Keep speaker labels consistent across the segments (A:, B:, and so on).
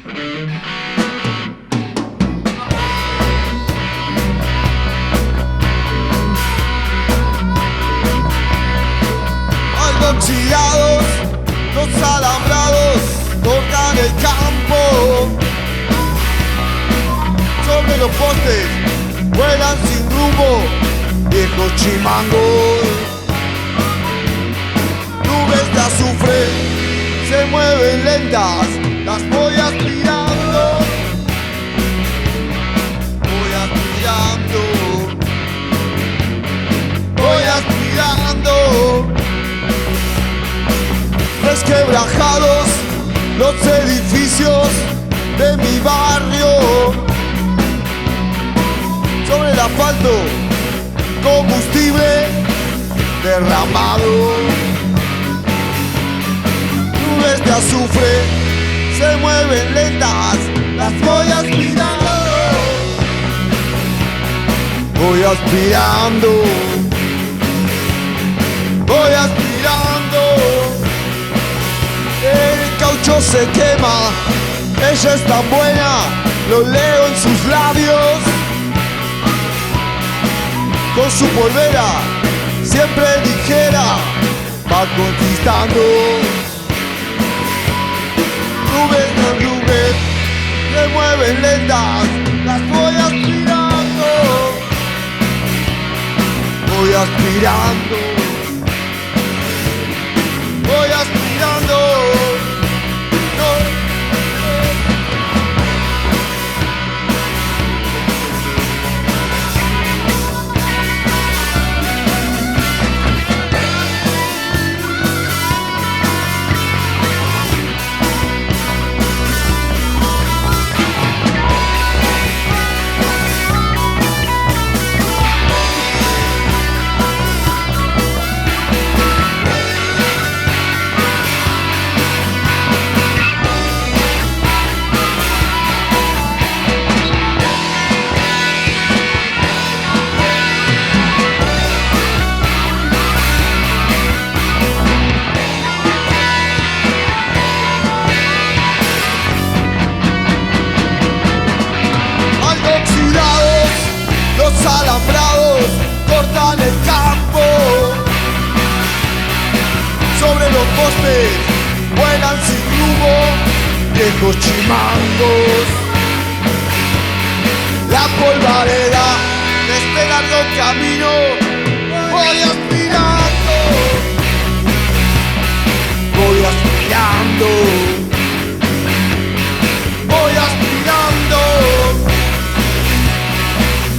A: Algo oxidados, los alambrados cortan el campo. Sobre los postes vuelan sin rumbo viejos chimangos. Nubes de azufre se mueven lentas, las voy aspirando. Voy aspirando, voy aspirando. Resquebrajados los edificios de mi barrio. Sobre el asfalto, combustible derramado. Nubes de azufre se mueven lentas, las voy aspirando. Voy aspirando, voy aspirando. El caucho se quema, ella es tan buena, lo leo en sus labios. Con su polvera, siempre ligera, va conquistando. Nubes de nubes se mueven lentas, las voy aspirando. Voy aspirando, voy aspirando. No. Alambrados cortan el campo. Sobre los postes vuelan sin rumbo viejos chimangos. La polvareda de este largo camino voy aspirando. Voy aspirando, voy aspirando.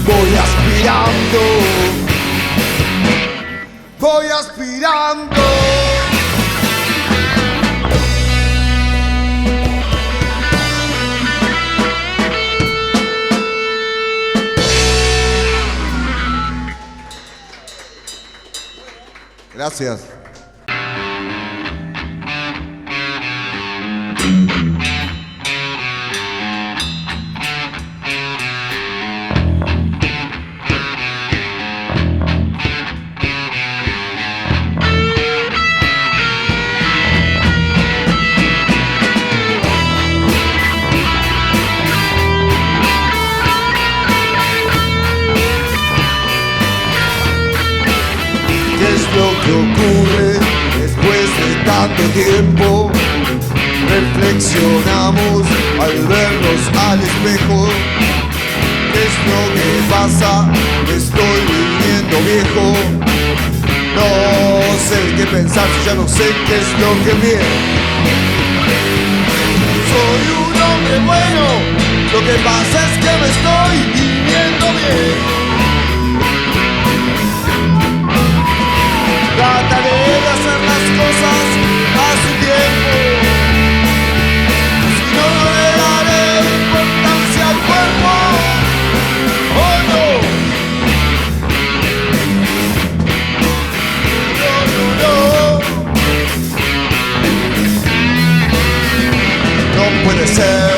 A: Voy aspirando, voy aspirando. Gracias. Lo que ocurre después de tanto tiempo, reflexionamos al vernos al espejo. ¿Qué es lo que pasa? Estoy viviendo viejo. No sé qué pensar si ya no sé qué es lo que viene. Soy un hombre bueno, lo que pasa es que me estoy viviendo bien. Trataré de hacer las cosas a su tiempo. Si no, no le daré importancia al cuerpo. Oh no. No, no, no. No puede ser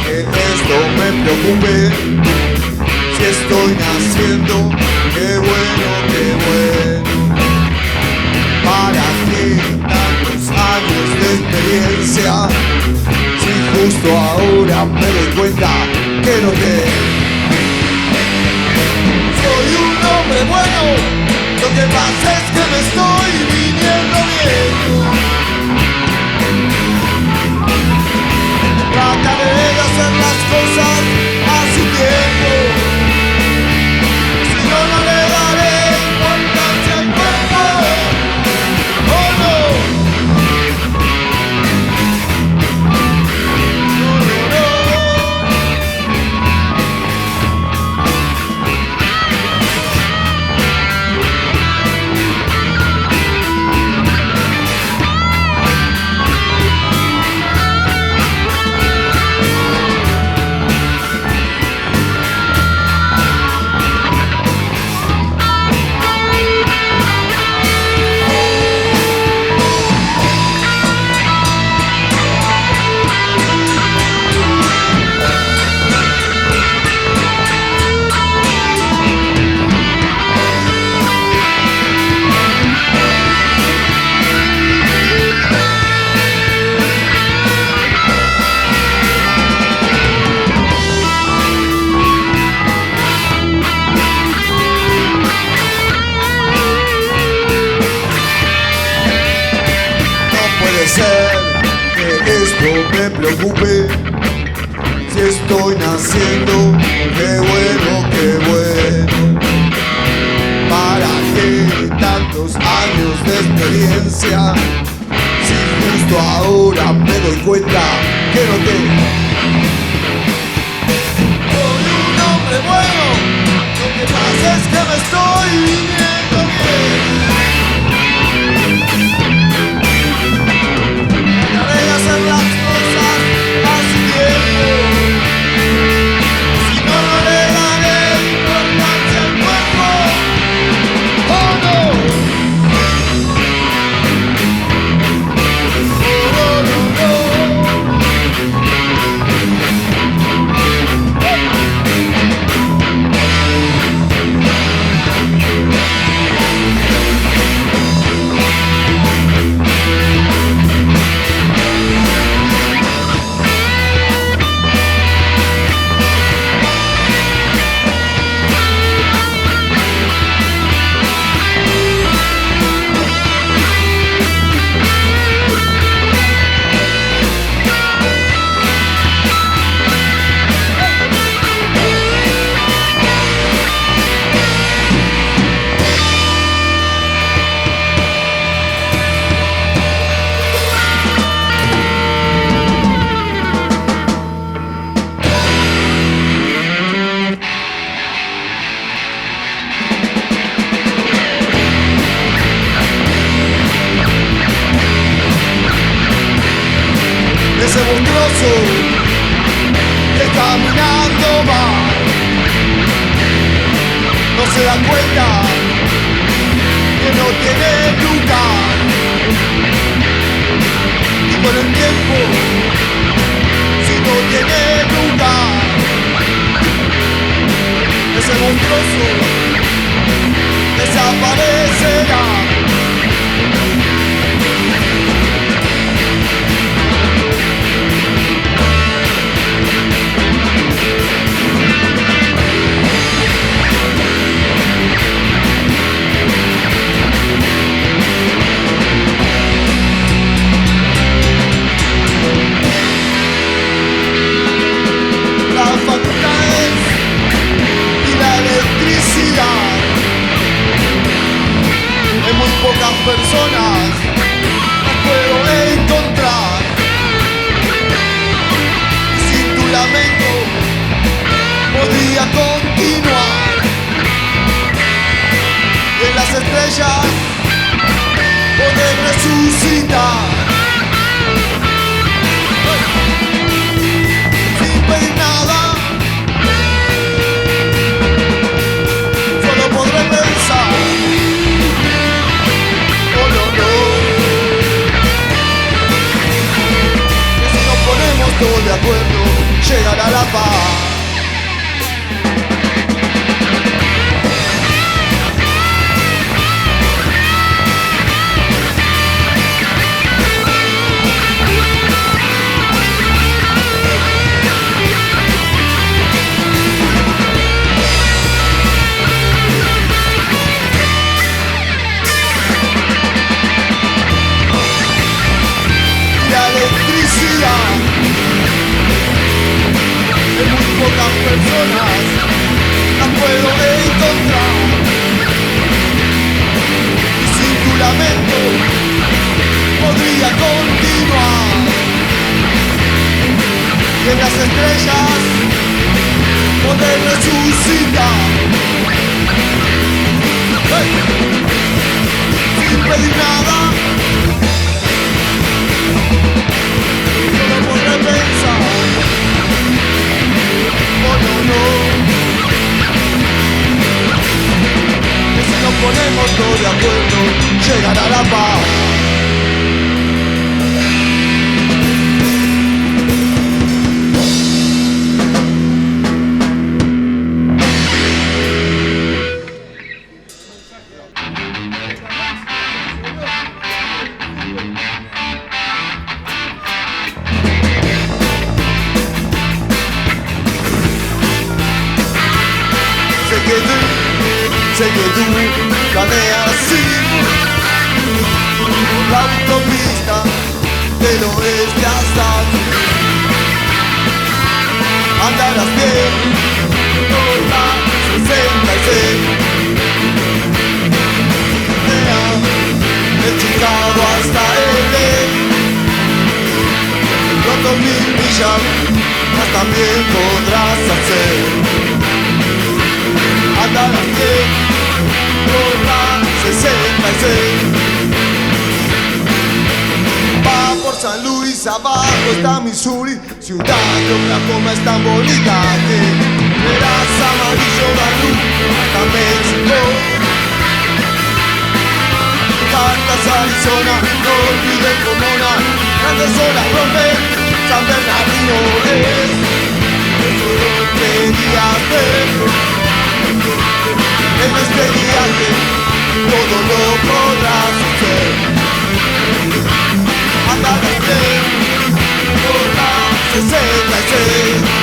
A: que esto me preocupe. Si estoy naciendo, qué bueno, qué bueno. ¿Para qué tantos años de experiencia? Si justo ahora me doy cuenta que no te soy un hombre bueno. Lo que pasa es que me estoy viniendo viejo. Trataré de hacer las cosas a su tiempo. Si no, no le daré importancia al cuerpo. Oh no. Que esto me preocupe. Si estoy naciendo, qué bueno, qué bueno. ¿Para qué tantos años de experiencia? Si justo ahora me doy cuenta que no tengo. Soy un hombre bueno. Lo que pasa es que me estoy viniendo bien. Hacer las cosas a su tiempo. Si no, no le daré importancia al cuerpo. Oh no. Oh no, no, ese monstruoso que caminando va, no se da cuenta que no tiene lugar. Y con el tiempo, si no tiene lugar, ese monstruoso desaparecerá. Pocas personas las puedo encontrar. Sin tu lamento podría continuar. Y en las estrellas poder resucitar. Sin pedir nada, solo podré pensar. Todos de acuerdo, llegará la paz. que las estrellas poder resucitar. ¡Hey! Sin pedir nada, solo podré pensar. Oh no, no, que si nos ponemos todos de acuerdo llegará la paz. Sé que tú planeas ir por la autopista del oeste hasta aquí. Andarás bien por la 66 de Chicago hasta LA. Los 2000 millas más también podrás hacer. Andarás bien por la 66. Va por San Luis, abajo está Missouri, ciudad de Oklahoma es tan bonita que verás amarillo la luz hasta México. Cartas Arizona, no olvides Pomona, grandes olas rompen, San Bernardino es. Eso lo querías ver. En este viaje todo lo podrás hacer. Andarás bien por la 66.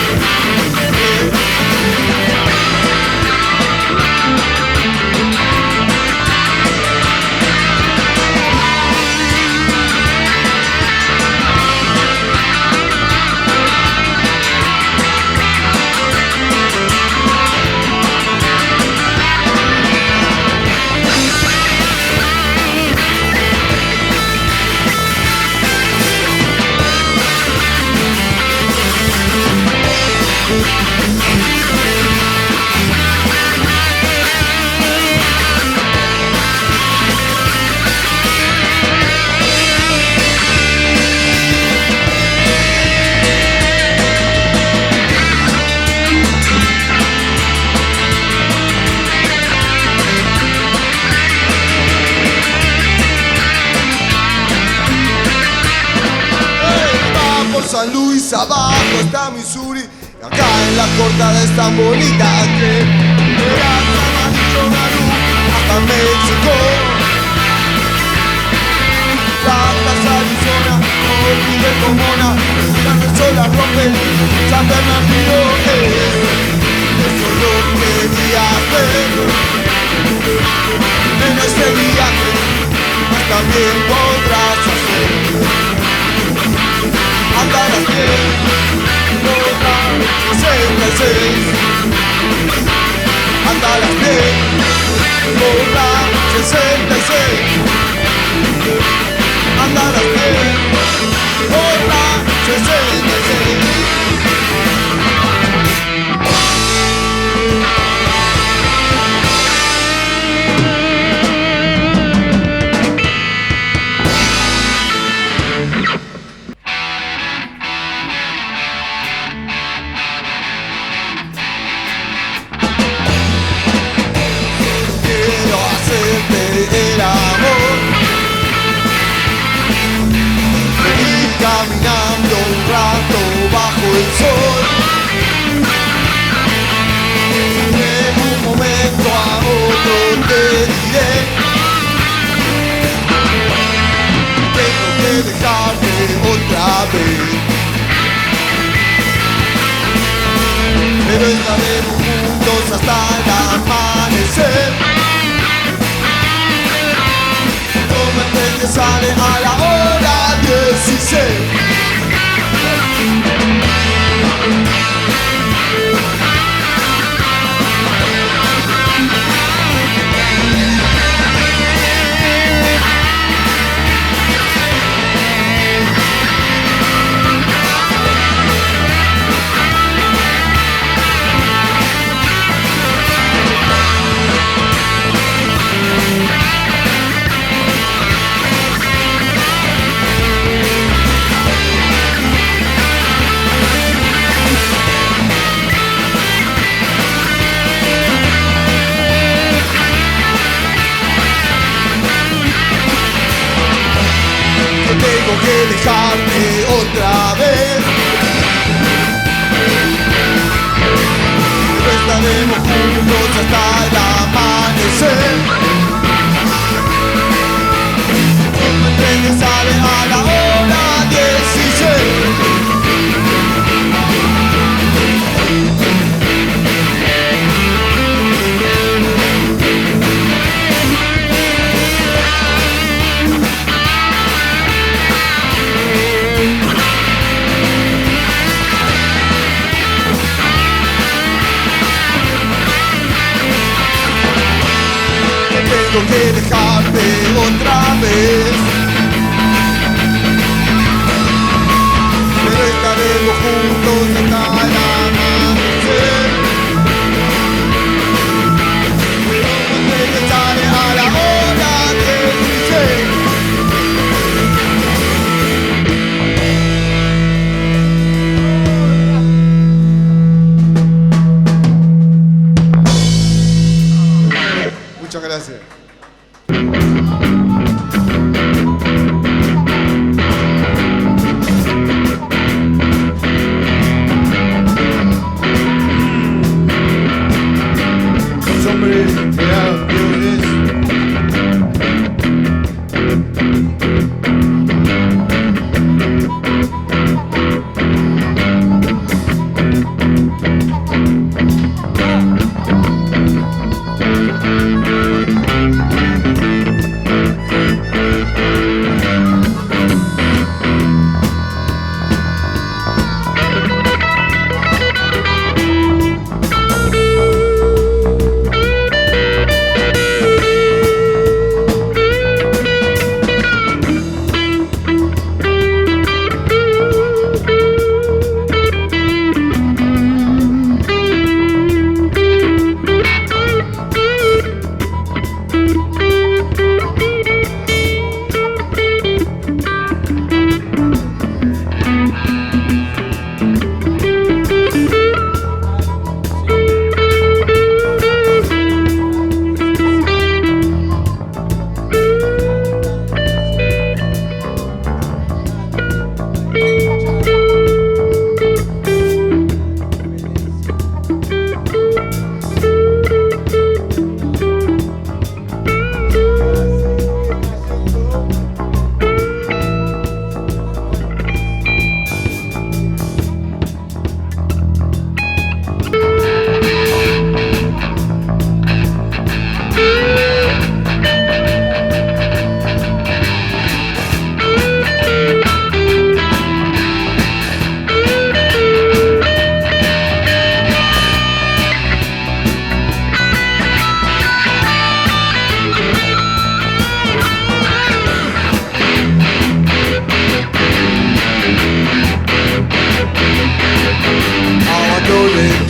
A: San Luis, abajo está Missouri, y acá en la cortada es tan bonita que verás amarillo la luz hasta México. Cartas Arizona, no olvides Pomona, grandes olas rompen, San Bernardino es. Eso lo querías ver. En este viaje más también podrás hacer. Andarás bien por la 66. Andarás bien por la 66. Andarás bien por la 66. El amor, venir caminando un rato bajo el sol. De un momento a otro te diré, tengo que dejarte otra vez. Pero estaremos juntos hasta el amanecer. Que sale a la hora 16.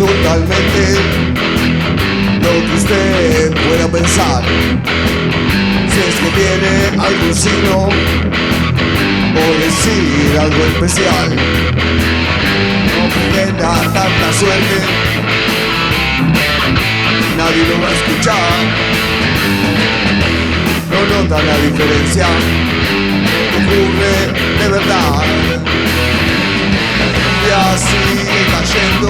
A: totalmente lo que usted pueda pensar. Si es que tiene algún signo o decir algo especial, no pretenda tanta suerte, nadie lo va a escuchar. No nota la diferencia, ocurre de verdad. Ya sigue cayendo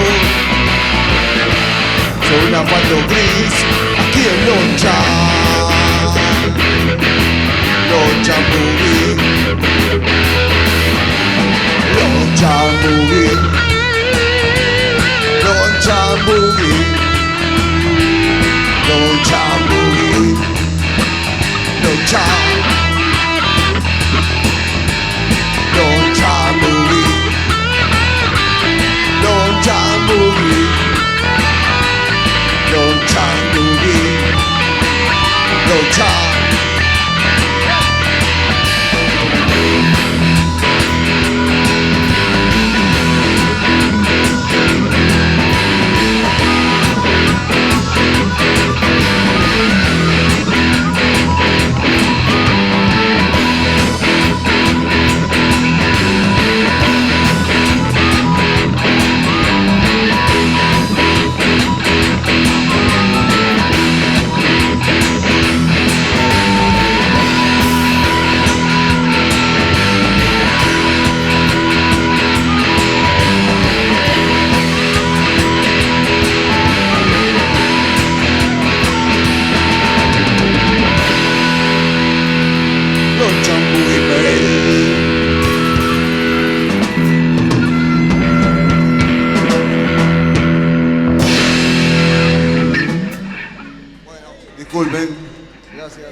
A: sobre un asfalto gris aquí en Loncha. Loncha Movie, Loncha Movie, Loncha Movie, Loncha Movie, Loncha, Loncha Movie, Loncha Movie, Loncha Movie, Loncha. Disculpen. Gracias.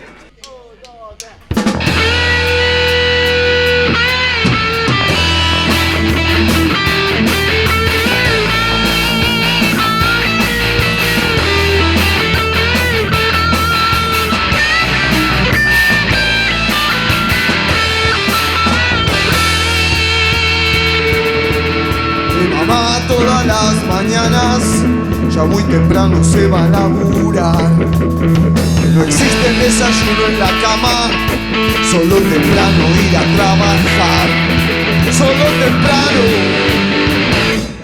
A: Mi mamá todas las mañanas ya muy temprano se va a laburar. No existe el desayuno en la cama, solo temprano ir a trabajar. Solo temprano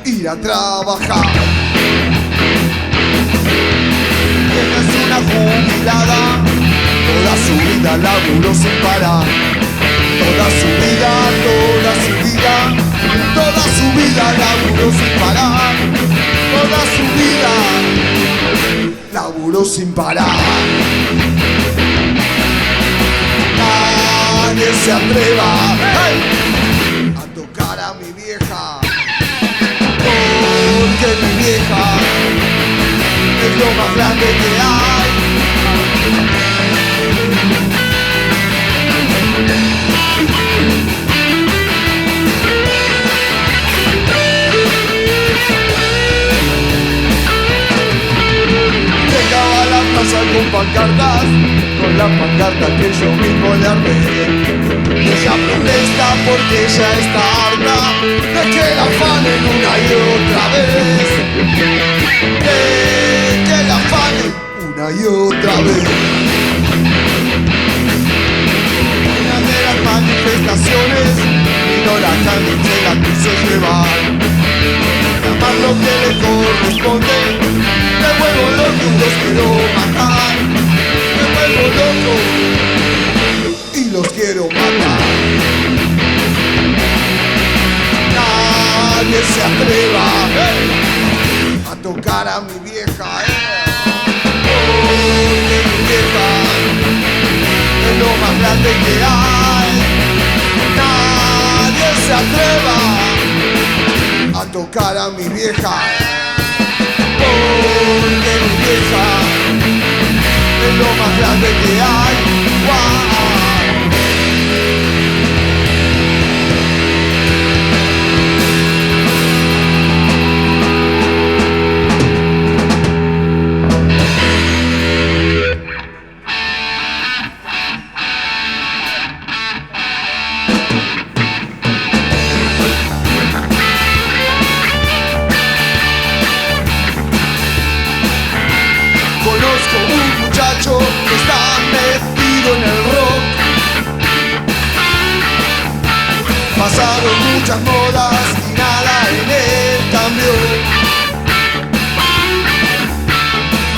A: ir a trabajar. Ella es una jubilada, toda su vida laburó sin parar. Toda su vida, toda su vida, toda su vida laburó sin parar. Toda su vida laburó sin parar. Nadie se atreva, hey, a tocar a mi vieja, porque mi vieja es lo más grande que hay. Con pancartas, con la pancarta que yo mismo le armé. Ella protesta porque ella está harta de que la afanen una y otra vez. De que la afanen una y otra vez. Una de las manifestaciones vino la calle y se la quiso llevar. Llamar lo que le corresponde. Me vuelvo loco y los quiero matar. Me vuelvo loco y los quiero matar. Nadie se atreva, a tocar a mi vieja, porque mi vieja es lo más grande que hay. Nadie se atreva a tocar a mi vieja, porque mi vieja es lo más grande que hay. Wow. Pasaron muchas modas y nada en él cambió.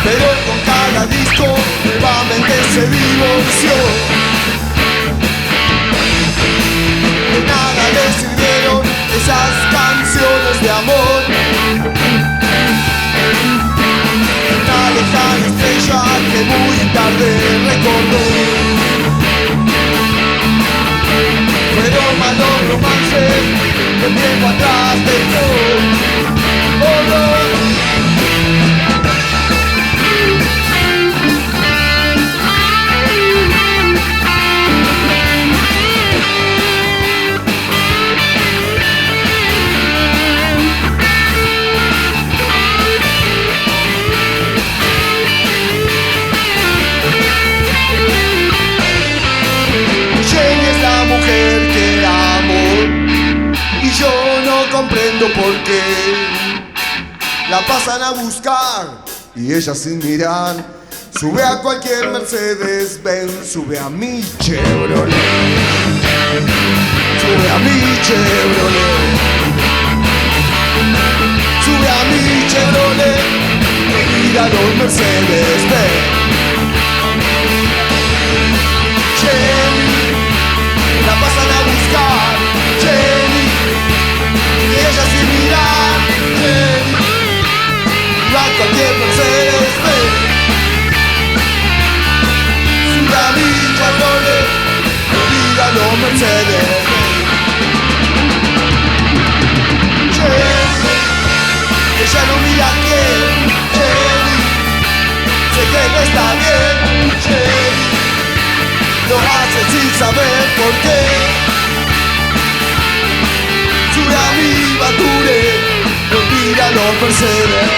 A: Pero con cada disco nuevamente se divorció. De nada le sirvieron esas canciones de amor. Una lejana estrella que muy tarde recordó. Fueron malos romances que el tiempo atrás dejó. Oh, no. Comprendo por qué la pasan a buscar y ella sin mirar sube a cualquier Mercedes-Benz, sube a mi Chevrolet, sube a mi Chevrolet, sube a mi Chevrolet, mira los Mercedes-Benz. Jenny, la pasan a buscar, Jenny. Y ella sin mirar, va a cualquier Mercedes-Benz. Sube a mi Chevrolet, mira los Mercedes-Benz. Jenny, ella no mira a quién, Jenny, sé que no está bien, Jenny, lo hace sin saber por qué. Sube a mi Bature, no mira los Mercedes.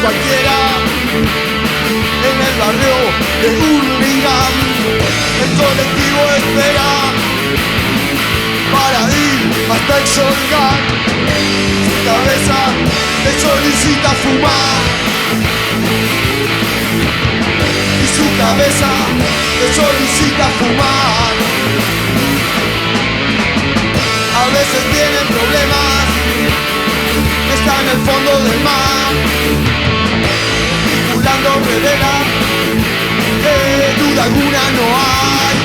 A: Cualquiera en el barrio de Hurlingham, el colectivo espera para ir hasta Exorgan. Su cabeza le solicita fumar y su cabeza le solicita fumar. A veces tienen problemas, está en el fondo del mar, dando revela que duda alguna no hay.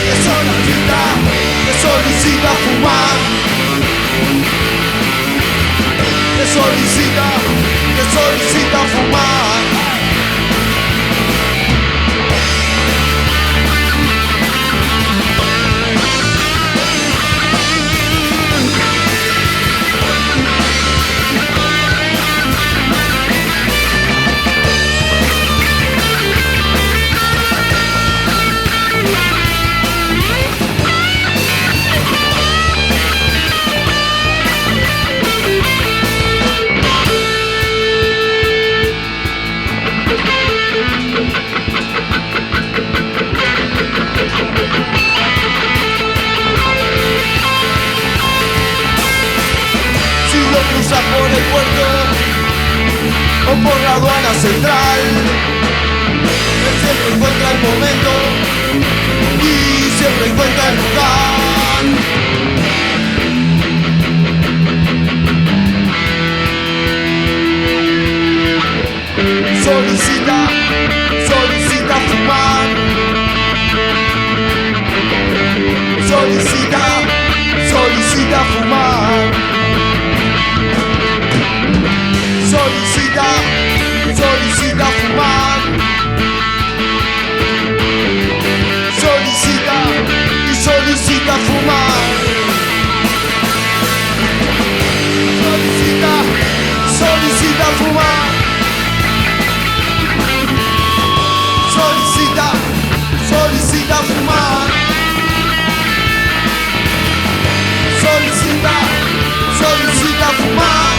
A: Le solicita fumar, le solicita fumar. Por el puerto o por la aduana central, siempre encuentra el momento y siempre encuentra el lugar. Solicita fumar. Solicita fumar. Solicita fumar. Solicita fumar. Solicita fumar. Solicita fumar. Solicita fumar.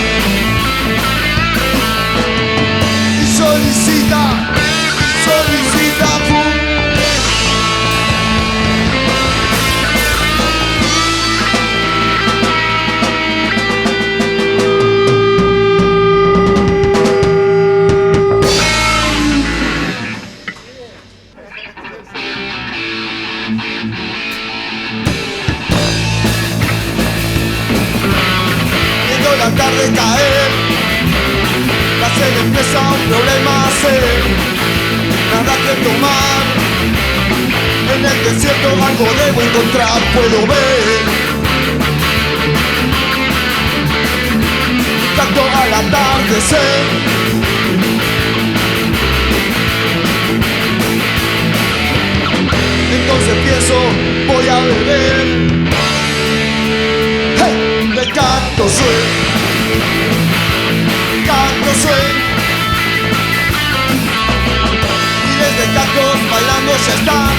A: Y solicita fumar. La tarde caer, la sed empieza un problema a ser. Nada que tomar, en el desierto algo debo encontrar. Puedo ver tanto al atardecer. Entonces pienso, voy a beber. Hey, de canto sueño. Miles de gatos bailando ya están.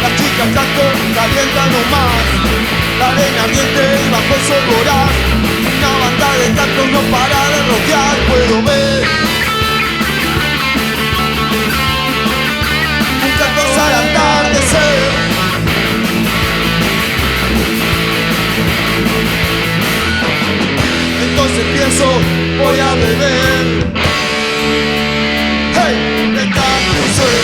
A: Las chicas canto calientan nomás. La arena ardiente bajo el sol voraz. Una banda de gatos no para de rodear. Puedo ver un gato al atardecer. Entonces pienso, voy a beber. Hey, de canto soy.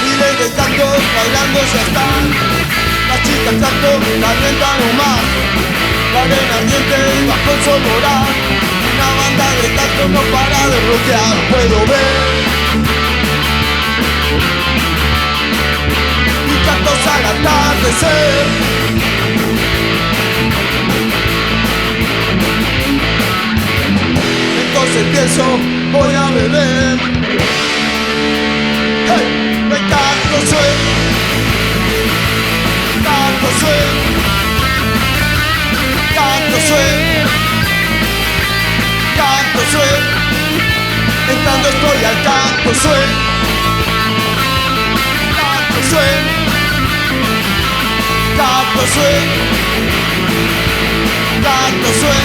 A: Miles de cantos bailando ya están. Las chicas canto calientan nomás. La arena ardiente bajo el sol voraz. Una banda de gatos no para de rodear. Puedo ver mis gatos al atardecer. Entonces pienso, voy a beber. Hey, de gato soy. Gato soy. Gato soy. Canto soy, entrando estoy al canto soy. Canto soy, canto soy. Canto soy,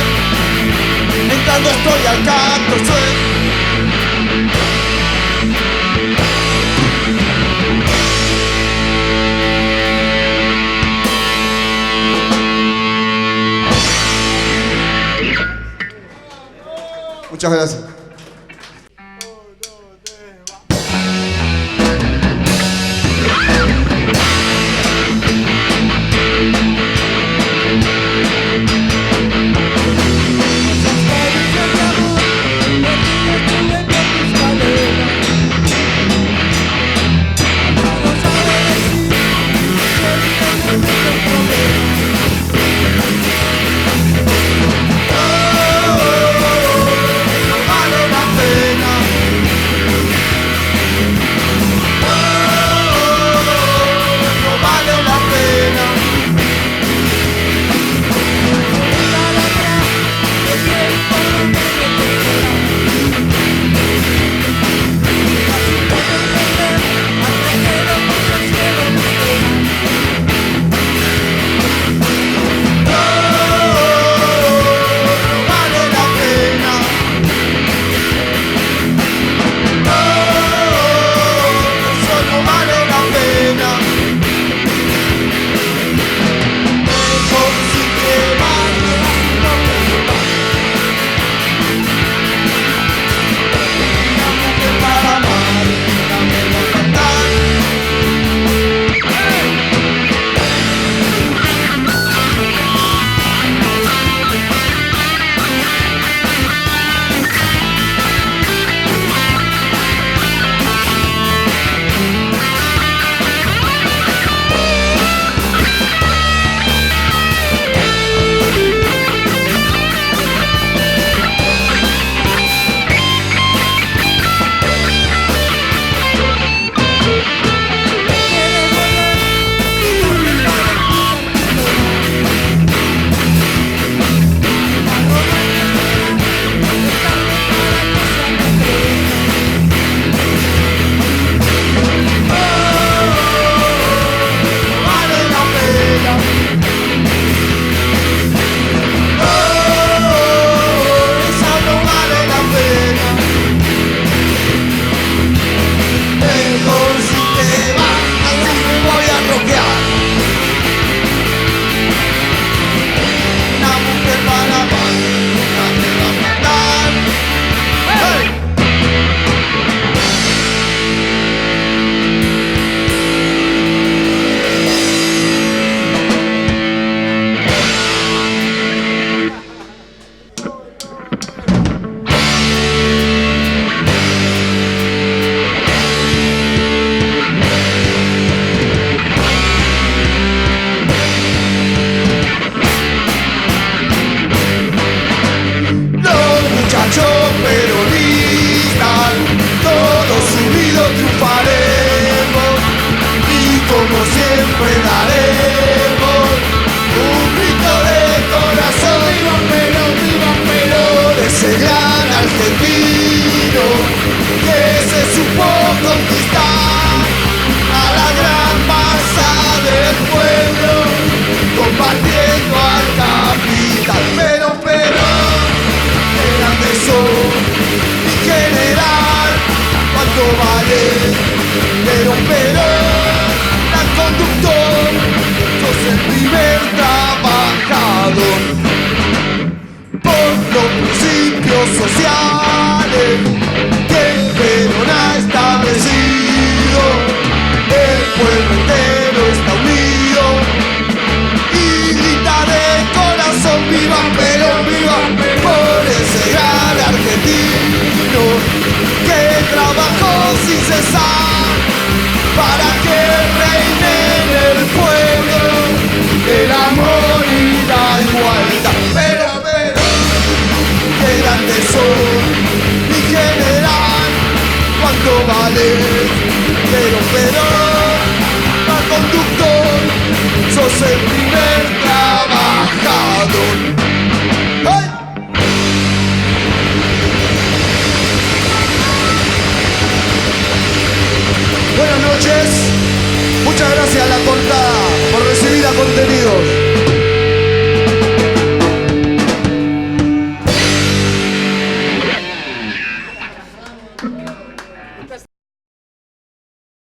A: entrando estoy al canto soy. Muchas gracias. para que reine en el pueblo el amor y la igualdad. Pero, qué grandes son, mi general, cuánto vales. Pero, mal conductor, sos el primer